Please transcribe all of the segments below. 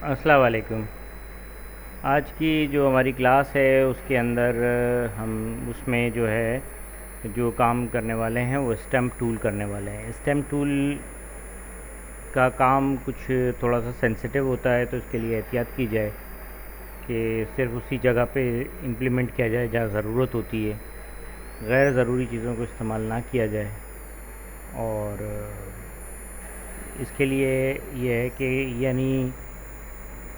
अस्सलाम वालेकुम। आज की जो हमारी क्लास है उसके अंदर हम उसमें जो है जो काम करने वाले हैं वो स्टेम टूल करने वाले हैं। स्टेम टूल का काम कुछ थोड़ा सा सेंसिटिव होता है, तो इसके लिए एहतियात की जाए कि सिर्फ उसी जगह पे इम्प्लीमेंट किया जाए जहाँ ज़रूरत होती है। गैर ज़रूरी चीज़ों को इस्तेमाल ना किया जाए। और इसके लिए ये है कि यानी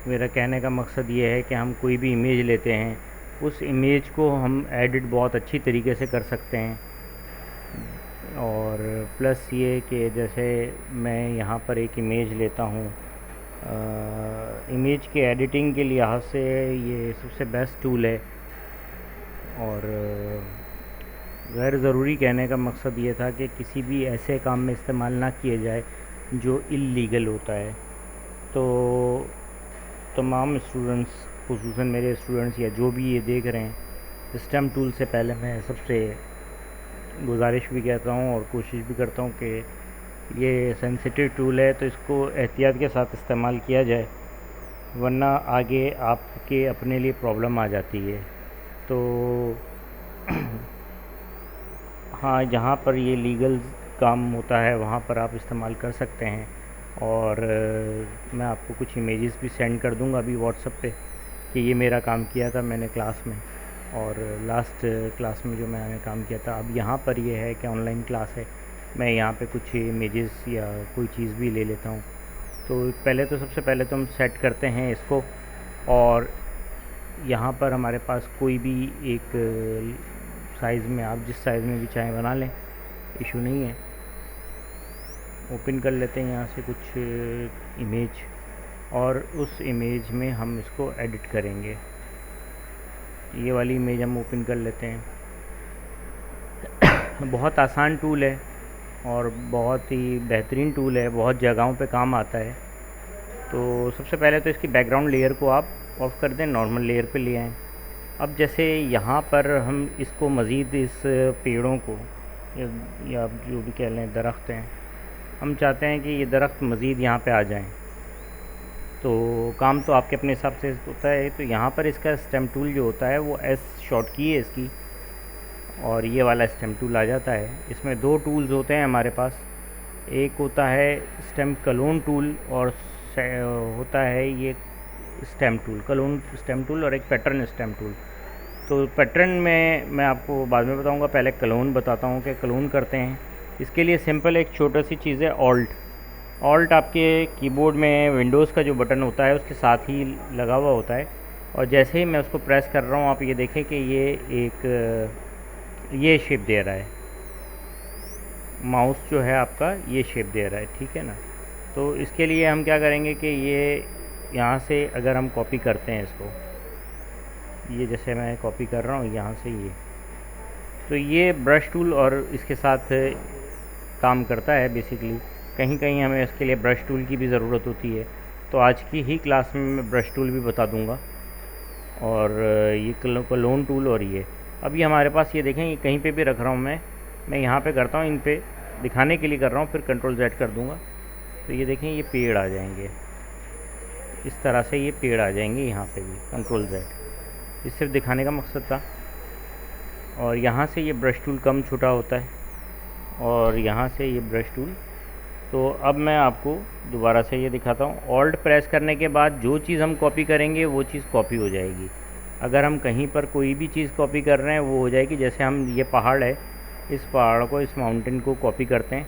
मेरा कहने का मकसद ये है कि हम कोई भी इमेज लेते हैं, उस इमेज को हम एडिट बहुत अच्छी तरीके से कर सकते हैं। और प्लस ये कि जैसे मैं यहाँ पर एक इमेज लेता हूँ, इमेज के एडिटिंग के लिहाज से ये सबसे बेस्ट टूल है। और गैर ज़रूरी कहने का मकसद ये था कि किसी भी ऐसे काम में इस्तेमाल ना किए जाए जो इल्लीगल होता है। तो तमाम स्टूडेंट्स, खुसूसन मेरे स्टूडेंट्स या जो भी ये देख रहे हैं, स्टेम टूल से पहले मैं सबसे गुजारिश भी करता हूँ और कोशिश भी करता हूँ कि ये सेंसिटिव टूल है तो इसको एहतियात के साथ इस्तेमाल किया जाए, वरना आगे आपके अपने लिए प्रॉब्लम आ जाती है। तो हाँ, जहाँ पर ये लीगल काम होता है वहाँ पर आप इस्तेमाल कर सकते हैं। और मैं आपको कुछ इमेजेस भी सेंड कर दूँगा अभी व्हाट्सएप पे कि ये मेरा काम किया था मैंने क्लास में, और लास्ट क्लास में जो मैंने काम किया था। अब यहाँ पर ये है कि ऑनलाइन क्लास है, मैं यहाँ पे कुछ इमेजेस या कोई चीज़ भी ले लेता हूँ। तो पहले तो सबसे पहले तो हम सेट करते हैं इसको, और यहाँ पर हमारे पास कोई भी एक साइज़ में, आप जिस साइज़ में भी चाहें बना लें, इशू नहीं है। ओपन कर लेते हैं यहाँ से कुछ इमेज, और उस इमेज में हम इसको एडिट करेंगे। ये वाली इमेज हम ओपन कर लेते हैं। बहुत आसान टूल है और बहुत ही बेहतरीन टूल है, बहुत जगहों पे काम आता है। तो सबसे पहले तो इसकी बैकग्राउंड लेयर को आप ऑफ़ कर दें, नॉर्मल लेयर पे ले आएँ। अब जैसे यहाँ पर हम इसको मज़ीद इस पेड़ों को या आप जो भी कह लें दरख्त हैं, हम चाहते हैं कि ये दरख्त मज़ीद यहाँ पे आ जाएं। तो काम तो आपके अपने हिसाब से होता है। तो यहाँ पर इसका स्टेम टूल जो होता है वो एस शॉर्ट की है इसकी, और ये वाला स्टेम टूल आ जाता है। इसमें दो टूल्स होते हैं हमारे पास, एक होता है स्टेम क्लोन टूल और होता है ये stem tool, clone stem tool, और एक पैटर्न स्टेम टूल। तो पैटर्न में मैं आपको बाद में बताऊंगा, पहले क्लोन बताता हूँ कि क्लोन करते हैं। इसके लिए सिंपल एक छोटी सी चीज़ है, ऑल्ट। ऑल्ट आपके कीबोर्ड में विंडोज़ का जो बटन होता है उसके साथ ही लगा हुआ होता है, और जैसे ही मैं उसको प्रेस कर रहा हूँ आप ये देखें कि ये एक ये शेप दे रहा है, माउस जो है आपका ये शेप दे रहा है, ठीक है ना। तो इसके लिए हम क्या करेंगे कि ये यहाँ से अगर हम कॉपी करते हैं इसको, ये जैसे मैं कॉपी कर रहा हूँ यहाँ से ये, तो ये ब्रश टूल और इसके साथ काम करता है बेसिकली। कहीं कहीं हमें इसके लिए ब्रश टूल की भी ज़रूरत होती है, तो आज की ही क्लास में मैं ब्रश टूल भी बता दूंगा। और ये क्लोन टूल और ये, अब ये हमारे पास, ये देखें, ये कहीं पे भी रख रहा हूँ मैं यहाँ पे करता हूँ, इन पे दिखाने के लिए कर रहा हूँ, फिर कंट्रोल Z कर दूँगा तो ये देखें ये पेड़ आ जाएंगे। इस तरह से ये पेड़ आ जाएंगे यहाँ पे भी, कंट्रोल Z। ये सिर्फ दिखाने का मकसद था। और यहाँ से ये ब्रश टूल कम छोटा होता है, और यहाँ से ये ब्रश टूल। तो अब मैं आपको दोबारा से ये दिखाता हूँ। ऑल्ट प्रेस करने के बाद जो चीज़ हम कॉपी करेंगे वो चीज़ कॉपी हो जाएगी। अगर हम कहीं पर कोई भी चीज़ कॉपी कर रहे हैं वो हो जाएगी। जैसे हम ये पहाड़ है, इस पहाड़ को, इस माउंटेन को कॉपी करते हैं,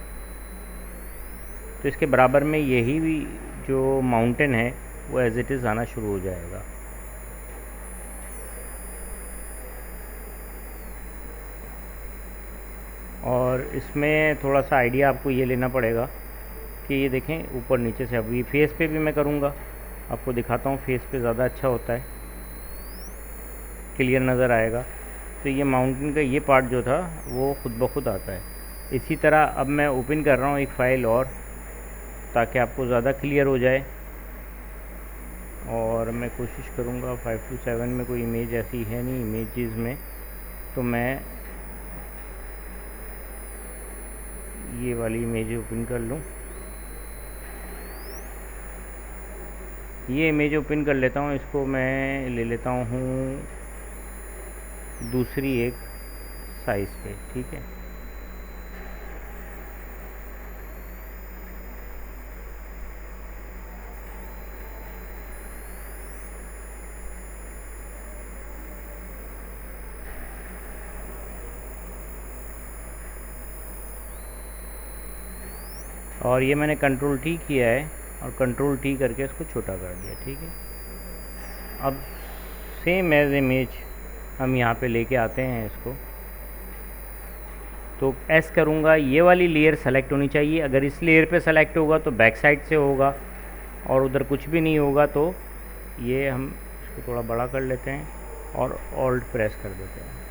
तो इसके बराबर में यही भी जो माउंटेन है वो एज़ इट इज़ आना शुरू हो जाएगा। और इसमें थोड़ा सा आइडिया आपको ये लेना पड़ेगा कि ये देखें ऊपर नीचे से। अभी फेस पे भी मैं करूँगा, आपको दिखाता हूँ, फेस पे ज़्यादा अच्छा होता है, क्लियर नज़र आएगा। तो ये माउंटेन का ये पार्ट जो था वो खुद ब खुद आता है। इसी तरह अब मैं ओपन कर रहा हूँ एक फ़ाइल और, ताकि आपको ज़्यादा क्लियर हो जाए। और मैं कोशिश करूँगा 527 में कोई इमेज ऐसी है नहीं इमेजेस में, तो मैं ये वाली इमेज ओपन कर लूँ। ये इमेज ओपन कर लेता हूँ, इसको मैं ले लेता हूँ दूसरी एक साइज़ पे, ठीक है। और ये मैंने कंट्रोल टी किया है और कंट्रोल टी करके इसको छोटा कर दिया, ठीक है। अब सेम एज इमेज हम यहाँ पे लेके आते हैं इसको, तो एस करूँगा, ये वाली लेयर सेलेक्ट होनी चाहिए। अगर इस लेयर पे सेलेक्ट होगा तो बैक साइड से होगा, और उधर कुछ भी नहीं होगा तो ये हम इसको थोड़ा बड़ा कर लेते हैं और ऑल्ट प्रेस कर देते हैं।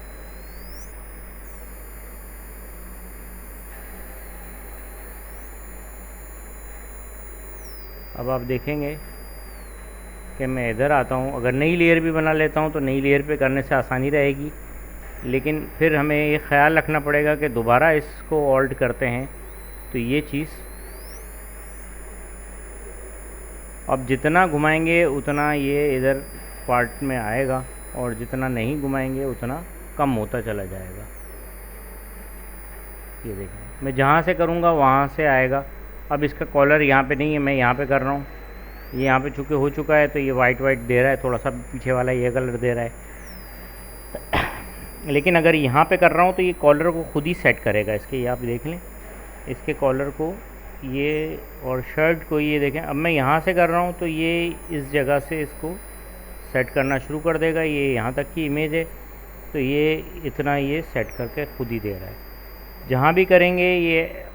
अब आप देखेंगे कि मैं इधर आता हूँ, अगर नई लेयर भी बना लेता हूँ तो नई लेयर पे करने से आसानी रहेगी, लेकिन फिर हमें ये ख्याल रखना पड़ेगा कि दोबारा इसको ऑल्ट करते हैं तो ये चीज़ अब जितना घुमाएंगे उतना ये इधर पार्ट में आएगा, और जितना नहीं घुमाएंगे उतना कम होता चला जाएगा। ये देखें, मैं जहाँ से करूँगा वहाँ से आएगा। अब इसका कॉलर यहाँ पे नहीं है, मैं यहाँ पे कर रहा हूँ, ये यहाँ पे चूँकि हो चुका है तो ये वाइट वाइट दे रहा है, थोड़ा सा पीछे वाला ये कलर दे रहा है। लेकिन अगर यहाँ पे कर रहा हूँ तो ये कॉलर को खुद ही सेट करेगा इसके, ये आप देख लें, इसके कॉलर को ये और शर्ट को ये देखें। अब मैं यहाँ से कर रहा हूँ तो ये इस जगह से इसको सेट करना शुरू कर देगा। ये यहाँ तक की इमेज है तो ये इतना ये सेट करके खुद ही दे रहा है। जहाँ भी करेंगे ये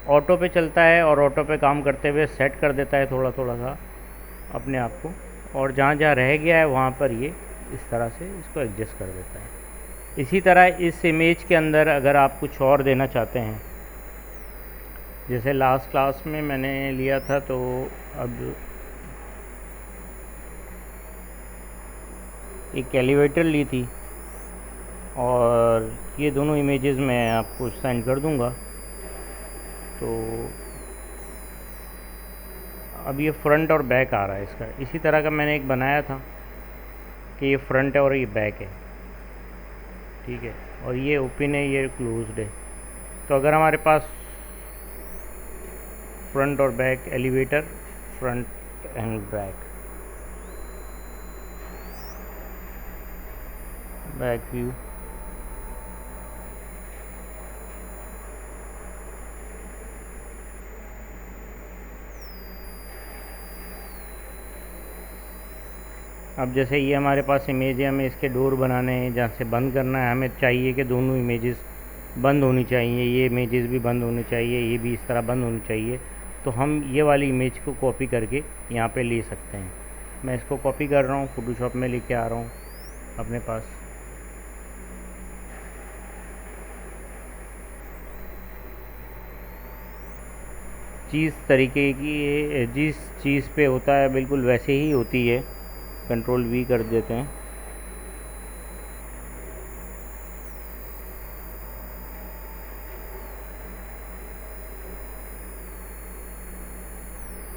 ऑटो पे चलता है और ऑटो पे काम करते हुए सेट कर देता है थोड़ा थोड़ा सा अपने आप को, और जहाँ जहाँ रह गया है वहाँ पर ये इस तरह से इसको एडजस्ट कर देता है। इसी तरह इस इमेज के अंदर अगर आप कुछ और देना चाहते हैं, जैसे लास्ट क्लास में मैंने लिया था, तो अब एक एलिवेटर ली थी और ये दोनों इमेजेस मैं आपको सेंड कर दूंगा। तो अब ये फ्रंट और बैक आ रहा है इसका। इसी तरह का मैंने एक बनाया था कि ये फ्रंट है और ये बैक है, ठीक है, और ये ओपन है, ये क्लोज्ड है। तो अगर हमारे पास फ्रंट और back elevator, front end back view, अब जैसे ये हमारे पास इमेज है, हमें इसके डोर बनाने हैं, जहाँ से बंद करना है हमें चाहिए कि दोनों इमेजेस बंद होनी चाहिए, ये इमेजेस भी बंद होनी चाहिए, ये भी इस तरह बंद होनी चाहिए। तो हम ये वाली इमेज को कॉपी करके यहाँ पे ले सकते हैं। मैं इसको कॉपी कर रहा हूँ, फोटोशॉप में लेके आ रहा हूँ अपने पास। चीज़ तरीके की जिस चीज़ पे होता है बिल्कुल वैसे ही होती है। कंट्रोल वी कर देते हैं,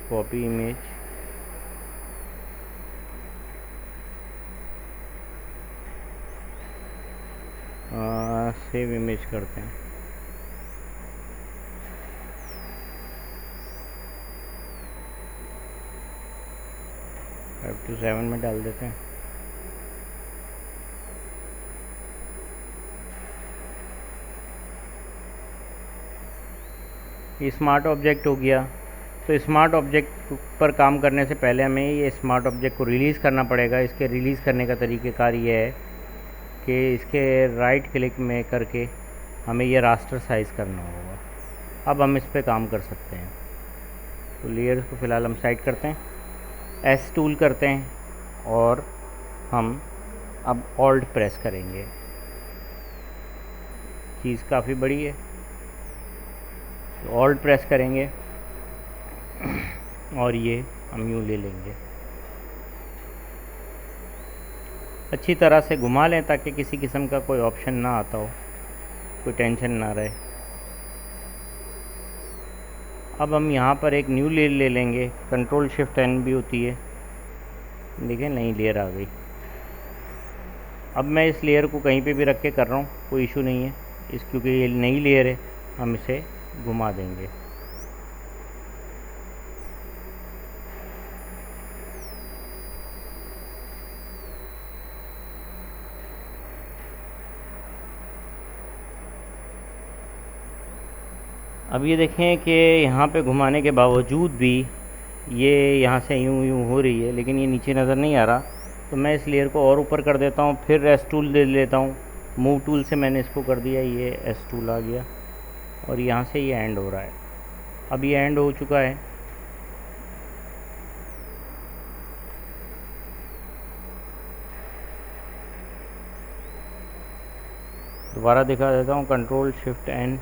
कॉपी इमेज, सेव इमेज करते हैं। 5 to 7 में डाल देते हैं। ये स्मार्ट ऑब्जेक्ट हो गया। तो स्मार्ट ऑब्जेक्ट पर काम करने से पहले हमें ये स्मार्ट ऑब्जेक्ट को रिलीज़ करना पड़ेगा। इसके रिलीज़ करने का तरीक़ेकार ये है कि इसके राइट क्लिक में करके हमें ये रास्टर साइज़ करना होगा। अब हम इस पर काम कर सकते हैं। तो लेयर्स को फ़िलहाल हम साइड करते हैं, एस टूल करते हैं और हम अब ऑल्ट प्रेस करेंगे। चीज़ काफ़ी बड़ी है, तो ऑल्ट प्रेस करेंगे और ये हम यूँ ले लेंगे। अच्छी तरह से घुमा लें ताकि किसी किस्म का कोई ऑप्शन ना आता हो, कोई टेंशन ना रहे। अब हम यहाँ पर एक न्यू लेयर ले लेंगे, कंट्रोल शिफ्ट एन भी होती है, देखिए नई लेयर आ गई। अब मैं इस लेयर को कहीं पे भी रख के कर रहा हूँ, कोई इशू नहीं है क्योंकि ये नई लेयर है, हम इसे घुमा देंगे। अब ये देखें कि यहाँ पे घुमाने के बावजूद भी ये यहाँ से यूँ यूँ हो रही है, लेकिन ये नीचे नज़र नहीं आ रहा। तो मैं इस लेयर को और ऊपर कर देता हूँ, फिर एस टूल ले लेता हूँ। मूव टूल से मैंने इसको कर दिया, ये एस टूल आ गया और यहाँ से ये एंड हो रहा है। अब ये एंड हो चुका है। दोबारा दिखा देता हूँ, control shift N,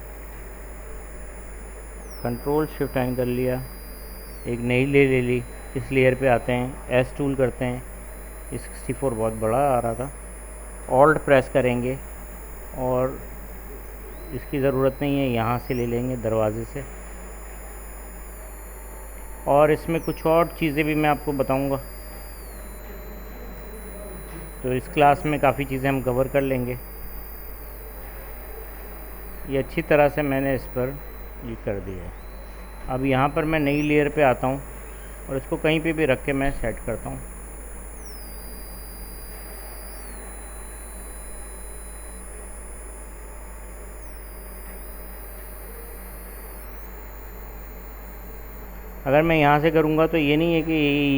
control shift N कर लिया, एक नई लेयर ले ली। इस लेयर पे आते हैं, एस टूल करते हैं, ये 64 बहुत बड़ा आ रहा था, ऑल्ट प्रेस करेंगे और इसकी ज़रूरत नहीं है, यहाँ से ले लेंगे दरवाजे से। और इसमें कुछ और चीज़ें भी मैं आपको बताऊंगा, तो इस क्लास में काफ़ी चीज़ें हम कवर कर लेंगे। ये अच्छी तरह से मैंने इस पर ये कर दिया है। अब यहाँ पर मैं नई लेयर पे आता हूँ और इसको कहीं पे भी रख के मैं सेट करता हूँ। अगर मैं यहाँ से करूँगा तो ये नहीं है कि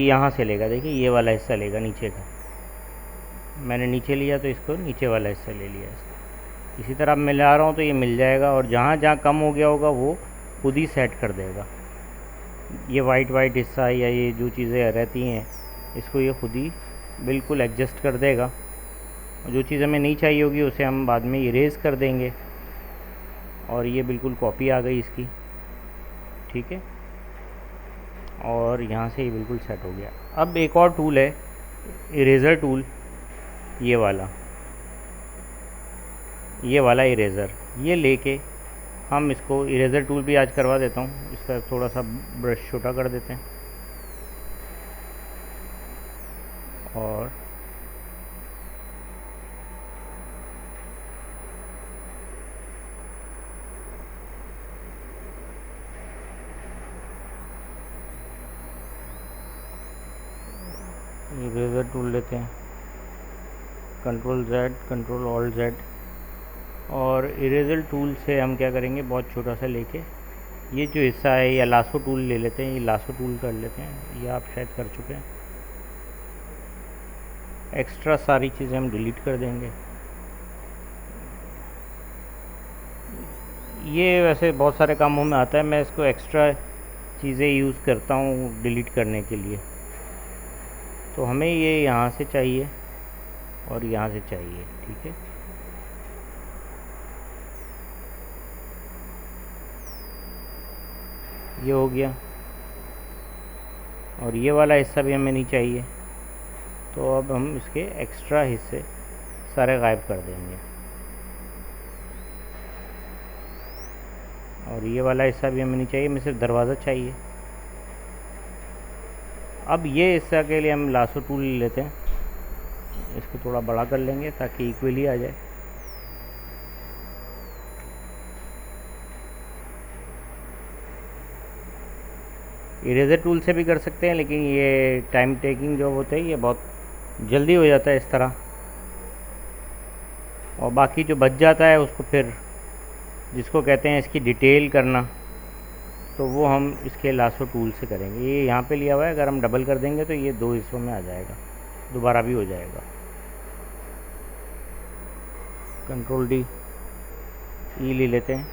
यहाँ से लेगा, देखिए ये वाला हिस्सा लेगा नीचे का, मैंने नीचे लिया तो इसको नीचे वाला हिस्सा ले लिया। इसी तरह अब मिला रहा हूँ तो ये मिल जाएगा, और जहाँ जहाँ कम हो गया होगा वो खुद ही सेट कर देगा। ये वाइट वाइट हिस्सा या ये जो चीज़ें रहती हैं इसको ये खुद ही बिल्कुल एडजस्ट कर देगा। जो चीज़ हमें नहीं चाहिए होगी उसे हम बाद में इरेज़ कर देंगे, और ये बिल्कुल कॉपी आ गई इसकी, ठीक है। और यहाँ से ये बिल्कुल सेट हो गया। अब एक और टूल है इरेज़र टूल, ये वाला इरेज़र, ये लेके हम इसको इरेज़र टूल भी आज करवा देता हूँ। इसका थोड़ा सा ब्रश छोटा कर देते हैं और इरेज़र टूल लेते हैं, control Z, control alt Z, और इरेज़र टूल से हम क्या करेंगे, बहुत छोटा सा लेके ये जो हिस्सा है, या लासो टूल ले लेते हैं, ये लासो टूल कर लेते हैं, ये आप शायद कर चुके हैं। एक्स्ट्रा सारी चीज़ें हम डिलीट कर देंगे। ये वैसे बहुत सारे कामों में आता है, मैं इसको एक्स्ट्रा चीज़ें यूज़ करता हूँ डिलीट करने के लिए। तो हमें ये यहाँ से चाहिए और यहाँ से चाहिए, ठीक है। ये हो गया, और ये वाला हिस्सा भी हमें नहीं चाहिए, तो अब हम इसके एक्स्ट्रा हिस्से सारे गायब कर देंगे, और ये वाला हिस्सा भी हमें नहीं चाहिए, हमें सिर्फ दरवाज़ा चाहिए। अब ये हिस्सा के लिए हम लासो टूल ले लेते हैं, इसको थोड़ा बड़ा कर लेंगे ताकि इक्वली आ जाए। इरेज़र टूल से भी कर सकते हैं, लेकिन ये टाइम टेकिंग जॉब होता है, ये बहुत जल्दी हो जाता है इस तरह, और बाकी जो बच जाता है उसको फिर जिसको कहते हैं इसकी डिटेल करना, तो वो हम इसके लासो टूल से करेंगे। ये यहाँ पे लिया हुआ है, अगर हम डबल कर देंगे तो ये दो हिस्सों में आ जाएगा, दोबारा भी हो जाएगा। कंट्रोल D, ई ले लेते हैं,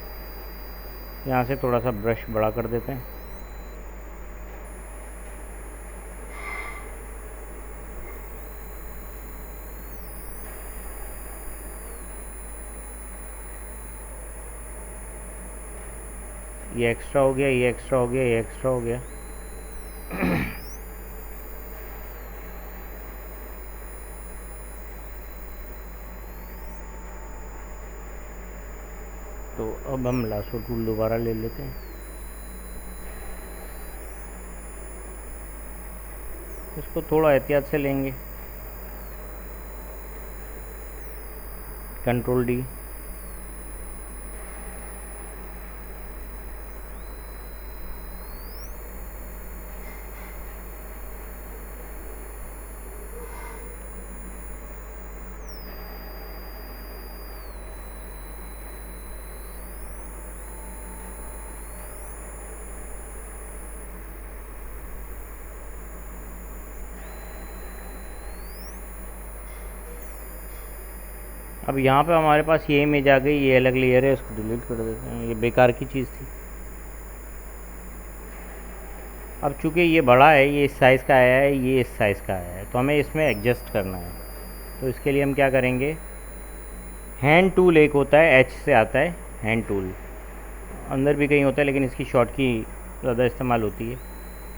यहाँ से थोड़ा सा ब्रश बड़ा कर देते हैं, ये एक्स्ट्रा हो गया, ये एक्स्ट्रा हो गया, ये एक्स्ट्रा हो गया। तो अब हम लासो टूल दोबारा ले लेते हैं, इसको थोड़ा एहतियात से लेंगे, कंट्रोल डी। अब यहाँ पे हमारे पास ये इमेज आ गई, ये अलग लेयर है, इसको डिलीट कर देते हैं, ये बेकार की चीज़ थी। अब चूँकि ये बड़ा है, ये इस साइज़ का आया है, ये इस साइज़ का आया है, तो हमें इसमें एडजस्ट करना है। तो इसके लिए हम क्या करेंगे, हैंड टूल एक होता है, एच से आता है हैंड टूल, अंदर भी कहीं होता है लेकिन इसकी शॉर्ट की ज़्यादा इस्तेमाल होती है,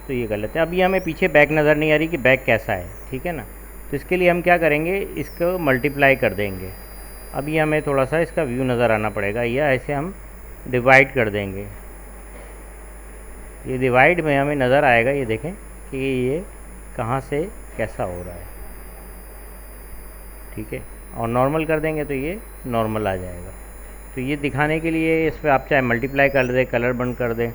तो ये गलत है। अब ये हमें पीछे बैक नज़र नहीं आ रही कि बैक कैसा है, ठीक है ना। तो इसके लिए हम क्या करेंगे, इसको मल्टीप्लाई कर देंगे। अब ये हमें थोड़ा सा इसका व्यू नज़र आना पड़ेगा, या ऐसे हम डिवाइड कर देंगे। ये डिवाइड में हमें नज़र आएगा, ये देखें कि ये कहाँ से कैसा हो रहा है, ठीक है। और नॉर्मल कर देंगे तो ये नॉर्मल आ जाएगा। तो ये दिखाने के लिए इस पर आप चाहे मल्टीप्लाई कर दें, कलर बंद कर दें,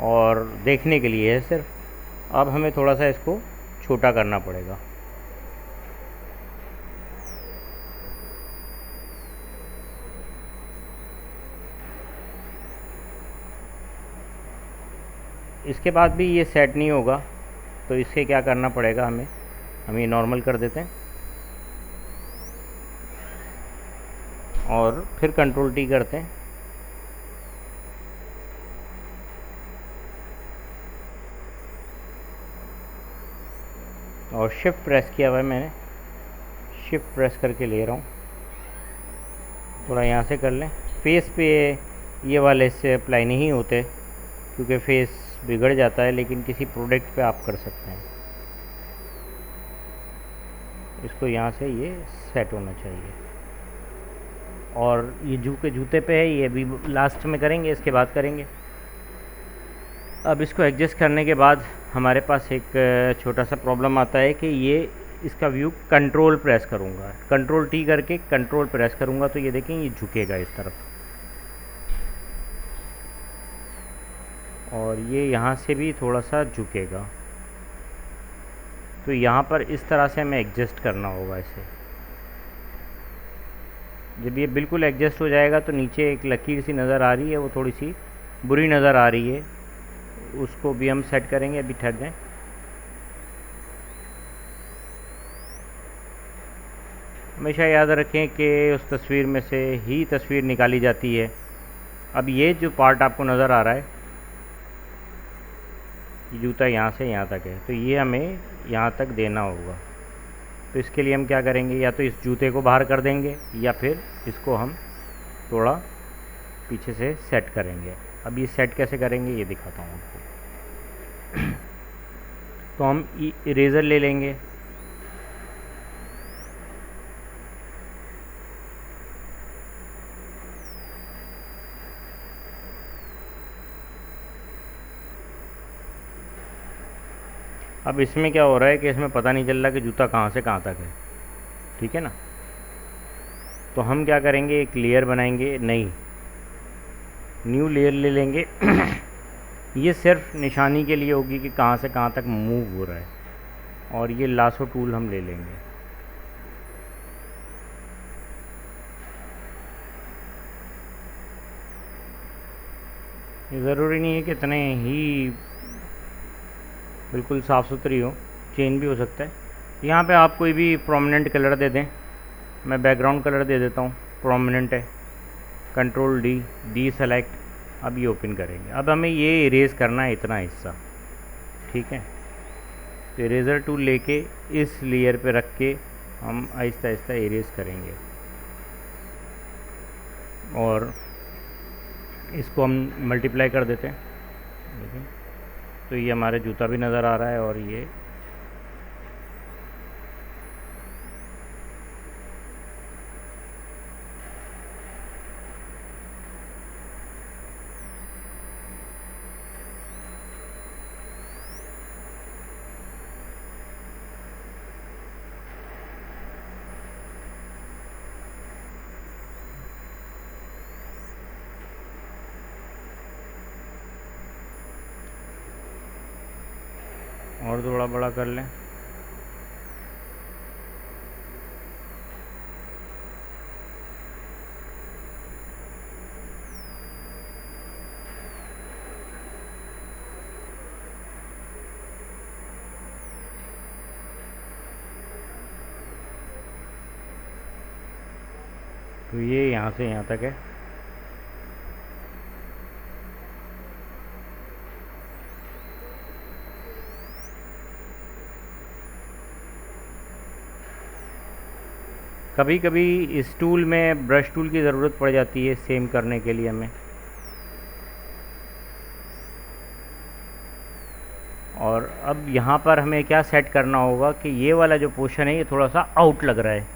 और देखने के लिए है सिर्फ। अब हमें थोड़ा सा इसको छोटा करना पड़ेगा। इसके बाद भी ये सेट नहीं होगा, तो इसके क्या करना पड़ेगा हमें, हम ये नॉर्मल कर देते हैं और फिर कंट्रोल टी करते हैं। और शिफ्ट प्रेस किया हुआ है मैंने, शिफ्ट प्रेस करके ले रहा हूँ। थोड़ा यहाँ से कर लें। फेस पे ये वाले इससे अप्लाई नहीं होते क्योंकि फेस बिगड़ जाता है, लेकिन किसी प्रोडक्ट पे आप कर सकते हैं। इसको यहाँ से ये सेट होना चाहिए। और ये जूते पे है, ये भी लास्ट में करेंगे, इसके बाद करेंगे। अब इसको एडजस्ट करने के बाद हमारे पास एक छोटा सा प्रॉब्लम आता है कि ये इसका व्यू कंट्रोल प्रेस करूँगा, कंट्रोल टी करके कंट्रोल प्रेस करूँगा तो ये देखें ये झुकेगा इस तरफ, और ये यहाँ से भी थोड़ा सा झुकेगा। तो यहाँ पर इस तरह से हमें एडजस्ट करना होगा इसे। जब ये बिल्कुल एडजस्ट हो जाएगा तो नीचे एक लकीर सी नज़र आ रही है, वो थोड़ी सी बुरी नज़र आ रही है, उसको भी हम सेट करेंगे। अभी ठहर जाएं। हमेशा याद रखें कि उस तस्वीर में से ही तस्वीर निकाली जाती है। अब ये जो पार्ट आपको नज़र आ रहा है, ये जूता यहाँ से यहाँ तक है, तो ये हमें यहाँ तक देना होगा। तो इसके लिए हम क्या करेंगे, या तो इस जूते को बाहर कर देंगे या फिर इसको हम थोड़ा पीछे से सेट करेंगे। अब ये सेट कैसे करेंगे ये दिखाता हूँ आपको। तो हम इरेज़र ले लेंगे, अब इसमें क्या हो रहा है कि इसमें पता नहीं चल रहा कि जूता कहाँ से कहाँ तक है, ठीक है ना। तो हम क्या करेंगे, एक लेयर बनाएंगे, नई न्यू लेयर ले लेंगे। ये सिर्फ निशानी के लिए होगी कि कहाँ से कहाँ तक मूव हो रहा है, और ये लासो टूल हम ले लेंगे। ये ज़रूरी नहीं है कि इतने ही बिल्कुल साफ़ सुथरी हो, चेंज भी हो सकता है। यहाँ पे आप कोई भी प्रोमिनेंट कलर दे दें, मैं बैकग्राउंड कलर दे देता हूँ, प्रोमिनेंट है, कंट्रोल डी, डी सेलेक्ट। अब ये ओपन करेंगे। अब हमें ये इरेज़ करना है इतना हिस्सा, ठीक है। तो इरेज़र टूल लेके इस लेयर पे रख के हम आहिस्ता आहिस्ता इरेज़ करेंगे, और इसको हम मल्टीप्लाई कर देते हैं, देखिए। तो ये हमारा जूता भी नज़र आ रहा है, और ये और थोड़ा बड़ा कर लें। तो ये यहाँ से यहाँ तक है। कभी कभी इस टूल में ब्रश टूल की ज़रूरत पड़ जाती है सेम करने के लिए हमें। और अब यहाँ पर हमें क्या सेट करना होगा कि ये वाला जो पोर्शन है ये थोड़ा सा आउट लग रहा है,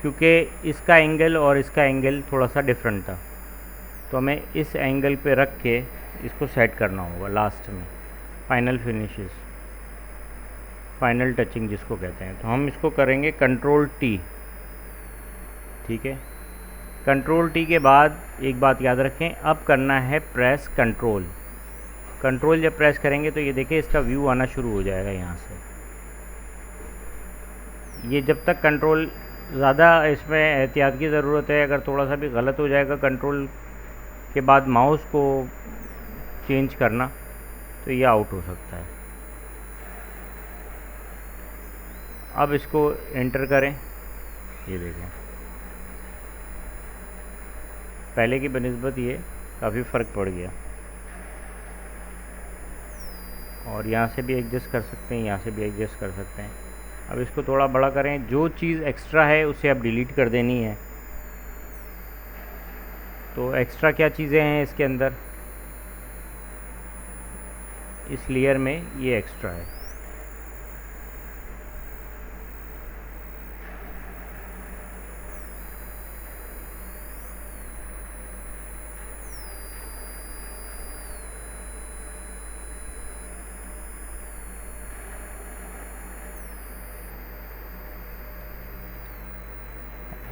क्योंकि इसका एंगल और इसका एंगल थोड़ा सा डिफरेंट था। तो हमें इस एंगल पे रख के इसको सेट करना होगा लास्ट में, फाइनल फिनिशेस, फाइनल टचिंग जिसको कहते हैं। तो हम इसको करेंगे कंट्रोल टी, ठीक है। कंट्रोल टी के बाद एक बात याद रखें, अब करना है प्रेस कंट्रोल। कंट्रोल जब प्रेस करेंगे तो ये देखिए इसका व्यू आना शुरू हो जाएगा यहाँ से। ये जब तक कंट्रोल, ज़्यादा इसमें एहतियात की ज़रूरत है, अगर थोड़ा सा भी गलत हो जाएगा कंट्रोल के बाद माउस को चेंज करना तो ये आउट हो सकता है। अब इसको एंटर करें, ये देखें पहले की बनिस्बत ये काफ़ी फ़र्क पड़ गया। और यहाँ से भी एडजस्ट कर सकते हैं, यहाँ से भी एडजस्ट कर सकते हैं। अब इसको थोड़ा बड़ा करें, जो चीज़ एक्स्ट्रा है उसे अब डिलीट कर देनी है। तो एक्स्ट्रा क्या चीज़ें हैं इसके अंदर, इस लेयर में ये एक्स्ट्रा है।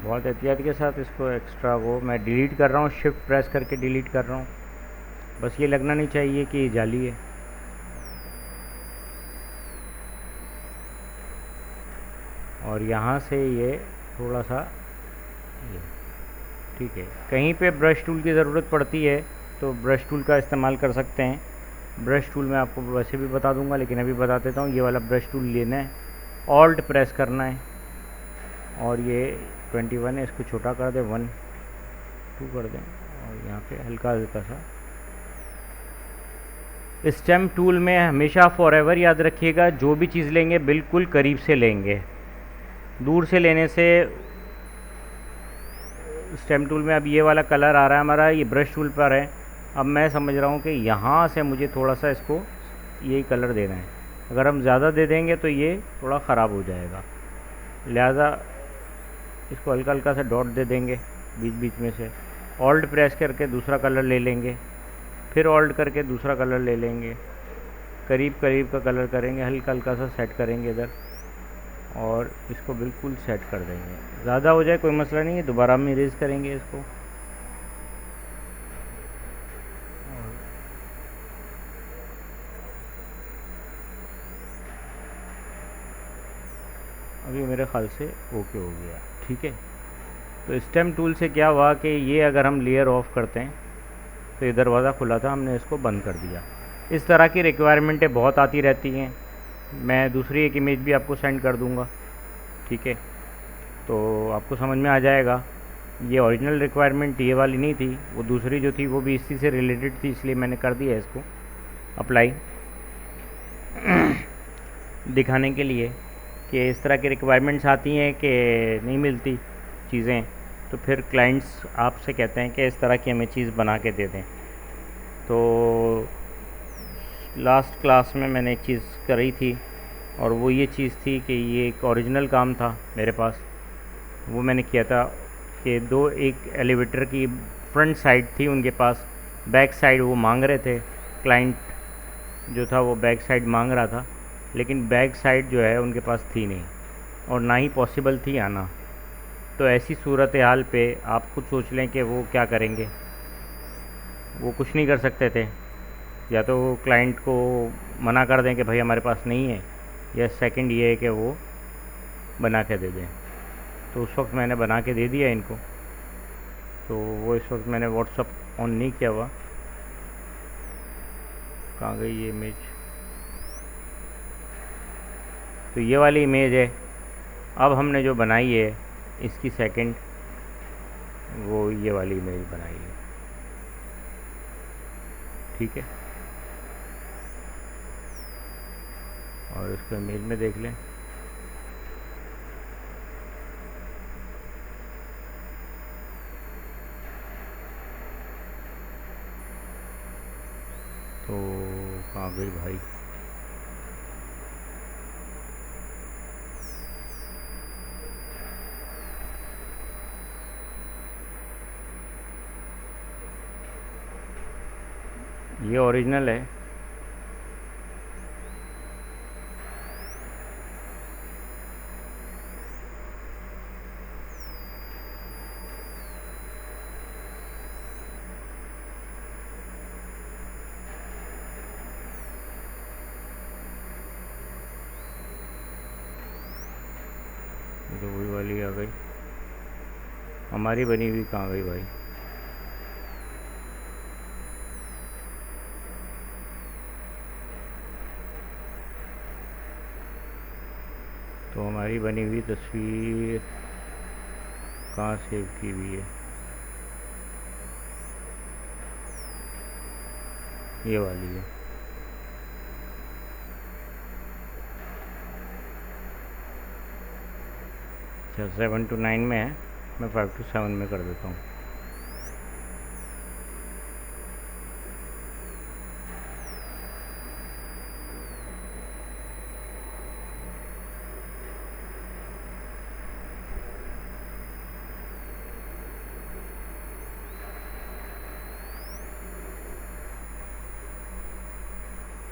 बहुत एहतियात के साथ इसको एक्स्ट्रा को मैं डिलीट कर रहा हूँ, शिफ्ट प्रेस करके डिलीट कर रहा हूँ। बस ये लगना नहीं चाहिए कि ये जाली है। और यहाँ से ये थोड़ा सा ये, ठीक है। कहीं पे ब्रश टूल की ज़रूरत पड़ती है तो ब्रश टूल का इस्तेमाल कर सकते हैं। ब्रश टूल मैं आपको वैसे भी बता दूंगा, लेकिन अभी बता देता हूँ। ये वाला ब्रश टूल लेना है, ऑल्ट प्रेस करना है, और ये 21 है, इसको छोटा कर दें, 1 2 कर दें, और यहाँ पे हल्का हल्का सा। स्टेम टूल में हमेशा फॉरएवर याद रखिएगा, जो भी चीज़ लेंगे बिल्कुल करीब से लेंगे, दूर से लेने से। स्टेम टूल में अब ये वाला कलर आ रहा है हमारा, ये ब्रश टूल पर है। अब मैं समझ रहा हूँ कि यहाँ से मुझे थोड़ा सा इसको यही कलर देना है। अगर हम ज़्यादा दे देंगे तो ये थोड़ा ख़राब हो जाएगा, लिहाजा इसको हल्का हल्का सा डॉट दे देंगे बीच बीच में से। ऑल्ट प्रेस करके दूसरा कलर ले लेंगे, फिर ऑल्ट करके दूसरा कलर ले लेंगे, करीब करीब का कलर करेंगे, हल्का हल्का सा सेट करेंगे इधर, और इसको बिल्कुल सेट कर देंगे। ज़्यादा हो जाए कोई मसला नहीं है, दोबारा हम इरेज करेंगे इसको। अभी मेरे ख्याल से ओके हो गया, ठीक है। तो स्टेम टूल से क्या हुआ कि ये अगर हम लेयर ऑफ करते हैं तो ये दरवाज़ा खुला था, हमने इसको बंद कर दिया। इस तरह की रिक्वायरमेंटें बहुत आती रहती हैं, मैं दूसरी एक इमेज भी आपको सेंड कर दूंगा, ठीक है। तो आपको समझ में आ जाएगा। ये ओरिजिनल रिक्वायरमेंट ये वाली नहीं थी, वो दूसरी जो थी वो भी इसी से रिलेटेड थी, इसलिए मैंने कर दिया इसको अप्लाई दिखाने के लिए कि इस तरह की रिक्वायरमेंट्स आती हैं कि नहीं मिलती चीज़ें, तो फिर क्लाइंट्स आपसे कहते हैं कि इस तरह की हमें चीज़ बना के दे दें। तो लास्ट क्लास में मैंने एक चीज़ करी थी, और वो ये चीज़ थी कि ये एक ओरिजिनल काम था मेरे पास, वो मैंने किया था कि एक एलिवेटर की फ्रंट साइड थी उनके पास, बैक साइड वो मांग रहे थे। क्लाइंट जो था वो बैक साइड मांग रहा था, लेकिन बैक साइड जो है उनके पास थी नहीं, और ना ही पॉसिबल थी आना। तो ऐसी सूरत हाल पे आप खुद सोच लें कि वो क्या करेंगे। वो कुछ नहीं कर सकते थे, या तो क्लाइंट को मना कर दें कि भाई हमारे पास नहीं है, या सेकंड ये है कि वो बना के दे दें। तो उस वक्त मैंने बना के दे दिया इनको। तो वो इस वक्त मैंने व्हाट्सअप ऑन नहीं किया हुआ। कहाँ गई ये इमेज? तो ये वाली इमेज है। अब हमने जो बनाई है इसकी सेकंड, वो ये वाली इमेज बनाई है। ठीक है, और इसको इमेज में देख लें। तो कहाँ गई भाई? ये ओरिजिनल है। ये तो वही वाली आ गई। हमारी बनी हुई कहाँ गई भाई? तो हमारी बनी हुई तस्वीर कहाँ सेव की हुई है? ये वाली है। अच्छा, 7 to 9 में है, मैं 5 to 7 में कर देता हूँ।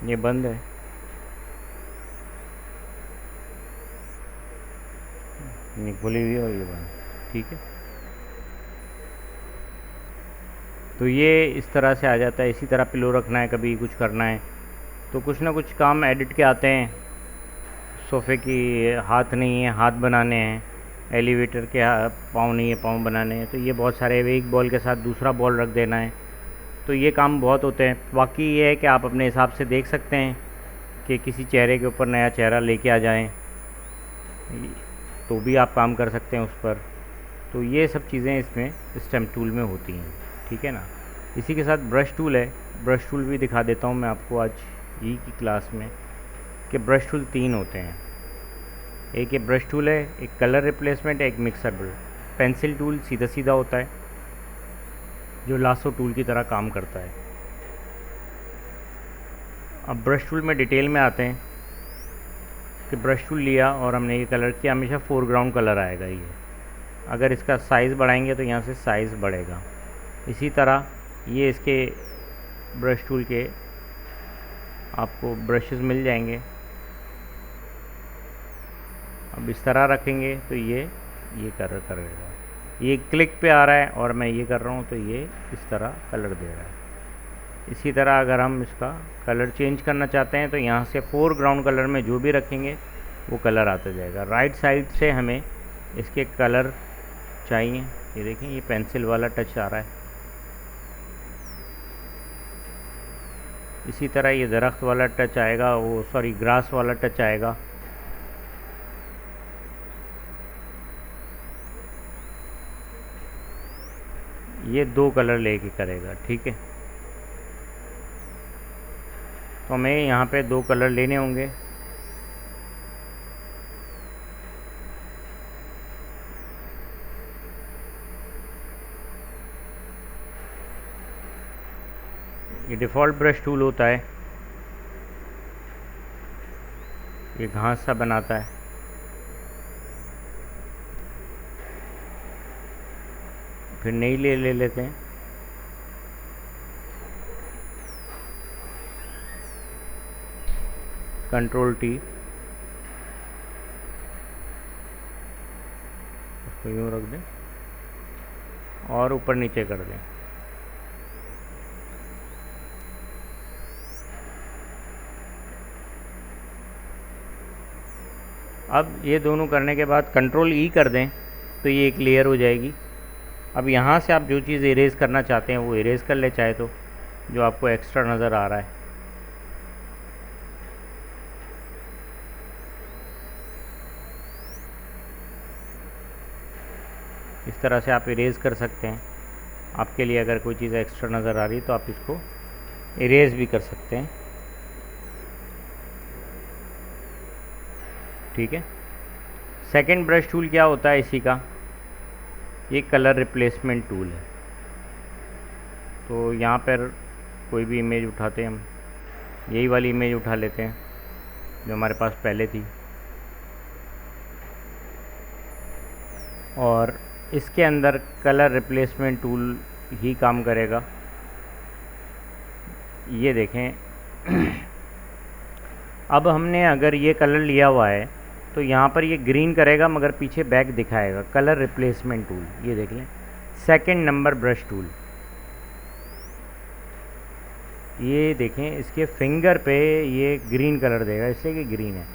ये बंद है। ये खुली हुई है और ये बंद। ठीक है, तो ये इस तरह से आ जाता है। इसी तरह पिलो रखना है, कभी कुछ करना है तो कुछ ना कुछ काम एडिट के आते हैं। सोफ़े की हाथ नहीं है, हाथ बनाने हैं। एलिवेटर के पाँव नहीं है, पाँव बनाने हैं। तो ये बहुत सारे, एक बॉल के साथ दूसरा बॉल रख देना है। तो ये काम बहुत होते हैं। बाकी ये है कि आप अपने हिसाब से देख सकते हैं कि किसी चेहरे के ऊपर नया चेहरा लेके आ जाएं, तो भी आप काम कर सकते हैं उस पर। तो ये सब चीज़ें इसमें स्टेम्प टूल में होती हैं। ठीक है ना। इसी के साथ ब्रश टूल है। ब्रश टूल भी दिखा देता हूँ मैं आपको आज ई की क्लास में, कि ब्रश टूल 3 होते हैं। एक ये ब्रश टूल है, एक कलर रिप्लेसमेंट है, एक मिक्सर ब्रश। पेंसिल टूल सीधा सीधा होता है, जो लासो टूल की तरह काम करता है। अब ब्रश टूल में डिटेल में आते हैं कि ब्रश टूल लिया और हमने ये कलर किया, हमेशा फोरग्राउंड कलर आएगा ये। अगर इसका साइज़ बढ़ाएंगे तो यहाँ से साइज़ बढ़ेगा। इसी तरह ये इसके ब्रश टूल के आपको ब्रशेस मिल जाएंगे। अब इस तरह रखेंगे तो ये कलर करेगा। ये क्लिक पे आ रहा है और मैं ये कर रहा हूँ तो ये इस तरह कलर दे रहा है। इसी तरह अगर हम इसका कलर चेंज करना चाहते हैं तो यहाँ से फोरग्राउंड कलर में जो भी रखेंगे वो कलर आता जाएगा। राइट साइड से हमें इसके कलर चाहिए। ये देखें, ये पेंसिल वाला टच आ रहा है। इसी तरह ये दरख्त वाला टच आएगा, वो सॉरी ग्रास वाला टच आएगा। ये 2 कलर लेके करेगा। ठीक है, तो हमें यहाँ पे 2 कलर लेने होंगे। ये डिफ़ॉल्ट ब्रश टूल होता है, ये घास सा बनाता है। फिर नई ले लेते हैं। कंट्रोल टी, उसको यूँ रख दें और ऊपर नीचे कर दें। अब ये दोनों करने के बाद कंट्रोल ई कर दें तो ये एक लेयर हो जाएगी। अब यहाँ से आप जो चीज़ इरेज़ करना चाहते हैं वो इरेज़ कर ले, चाहे तो जो आपको एक्स्ट्रा नज़र आ रहा है। इस तरह से आप इरेज़ कर सकते हैं। आपके लिए अगर कोई चीज़ एक्स्ट्रा नज़र आ रही है तो आप इसको इरेज़ भी कर सकते हैं। ठीक है। सेकंड ब्रश टूल क्या होता है इसी का, ये कलर रिप्लेसमेंट टूल है। तो यहाँ पर कोई भी इमेज उठाते हैं हम, यही वाली इमेज उठा लेते हैं जो हमारे पास पहले थी, और इसके अंदर कलर रिप्लेसमेंट टूल ही काम करेगा। ये देखें अब हमने अगर ये कलर लिया हुआ है तो यहाँ पर ये ग्रीन करेगा मगर पीछे बैक दिखाएगा। कलर रिप्लेसमेंट टूल, ये देख लें, सेकंड नंबर ब्रश टूल। ये देखें इसके फिंगर पे ये ग्रीन कलर देगा इसलिए कि ग्रीन है।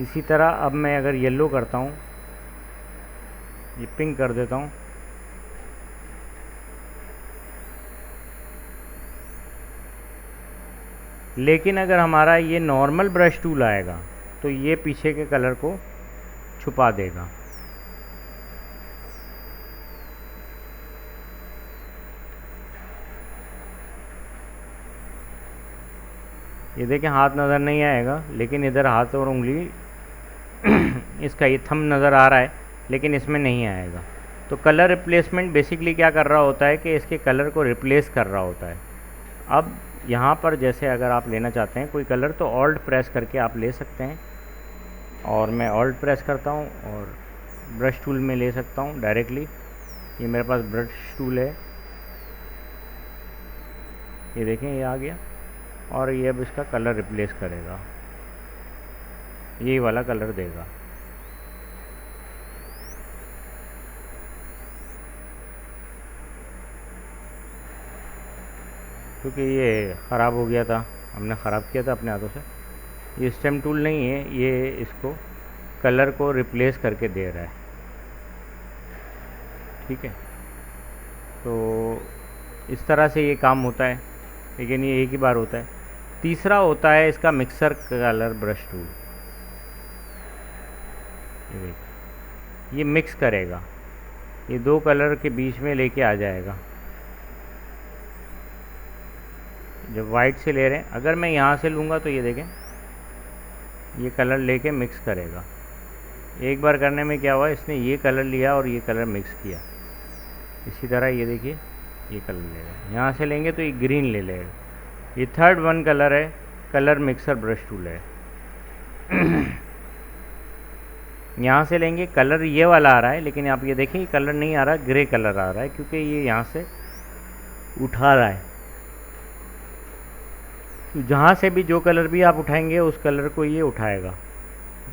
इसी तरह अब मैं अगर येलो करता हूँ, ये पिंक कर देता हूँ, लेकिन अगर हमारा ये नॉर्मल ब्रश टूल आएगा तो ये पीछे के कलर को छुपा देगा। ये देखें हाथ नज़र नहीं आएगा, लेकिन इधर हाथ और उंगली इसका ये थंब नज़र आ रहा है, लेकिन इसमें नहीं आएगा। तो कलर रिप्लेसमेंट बेसिकली क्या कर रहा होता है कि इसके कलर को रिप्लेस कर रहा होता है। अब यहाँ पर जैसे अगर आप लेना चाहते हैं कोई कलर तो ऑल्ट प्रेस करके आप ले सकते हैं, और मैं ऑल्ट प्रेस करता हूँ और ब्रश टूल में ले सकता हूँ डायरेक्टली। ये मेरे पास ब्रश टूल है, ये देखें ये आ गया, और ये अब इसका कलर रिप्लेस करेगा, यही वाला कलर देगा। क्योंकि ये ख़राब हो गया था, हमने ख़राब किया था अपने हाथों से। ये स्टेम टूल नहीं है, ये इसको कलर को रिप्लेस करके दे रहा है। ठीक है, तो इस तरह से ये काम होता है, लेकिन ये एक ही बार होता है। तीसरा होता है इसका मिक्सर कलर ब्रश टूल। ये देखिए, ये मिक्स करेगा, ये दो कलर के बीच में लेके आ जाएगा। जब वाइट से ले रहे हैं, अगर मैं यहाँ से लूँगा तो ये देखें ये कलर लेके मिक्स करेगा। एक बार करने में क्या हुआ, इसने ये कलर लिया और ये कलर मिक्स किया। इसी तरह ये देखिए ये कलर लेगा, यहाँ से लेंगे तो ये ग्रीन ले लेगा। ये थर्ड वन कलर है, कलर मिक्सर ब्रश टूल है। यहाँ से लेंगे, कलर ये वाला आ रहा है, लेकिन आप ये देखिए ये कलर नहीं आ रहा, ग्रे कलर आ रहा है, क्योंकि ये यहाँ से उठा रहा है। तो जहाँ से भी जो कलर भी आप उठाएंगे उस कलर को ये उठाएगा।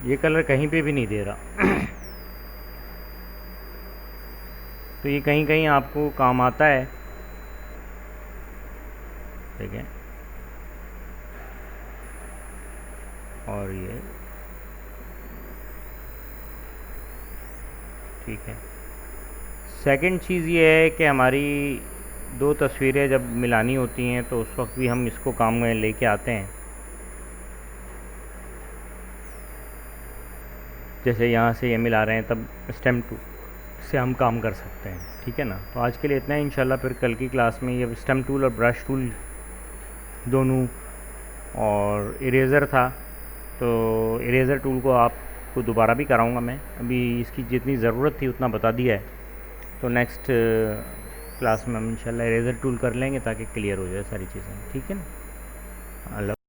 ये कलर कहीं पे भी नहीं दे रहा। तो ये कहीं कहीं आपको काम आता है। ठीक है, और ये ठीक है। सेकंड चीज़ ये है कि हमारी दो तस्वीरें जब मिलानी होती हैं तो उस वक्त भी हम इसको काम में लेके आते हैं। जैसे यहाँ से ये मिला रहे हैं तब स्टेम टूल से हम काम कर सकते हैं। ठीक है ना, तो आज के लिए इतना ही। इंशाल्लाह फिर कल की क्लास में ये स्टेम टूल और ब्रश टूल दोनों, और इरेज़र था तो इरेज़र टूल को आपको दोबारा भी कराऊंगा मैं। अभी इसकी जितनी ज़रूरत थी उतना बता दिया है, तो नेक्स्ट क्लास में हम इंशाल्लाह इरेज़र टूल कर लेंगे ताकि क्लियर हो जाए सारी चीज़ें। ठीक है ना, अल्लाह।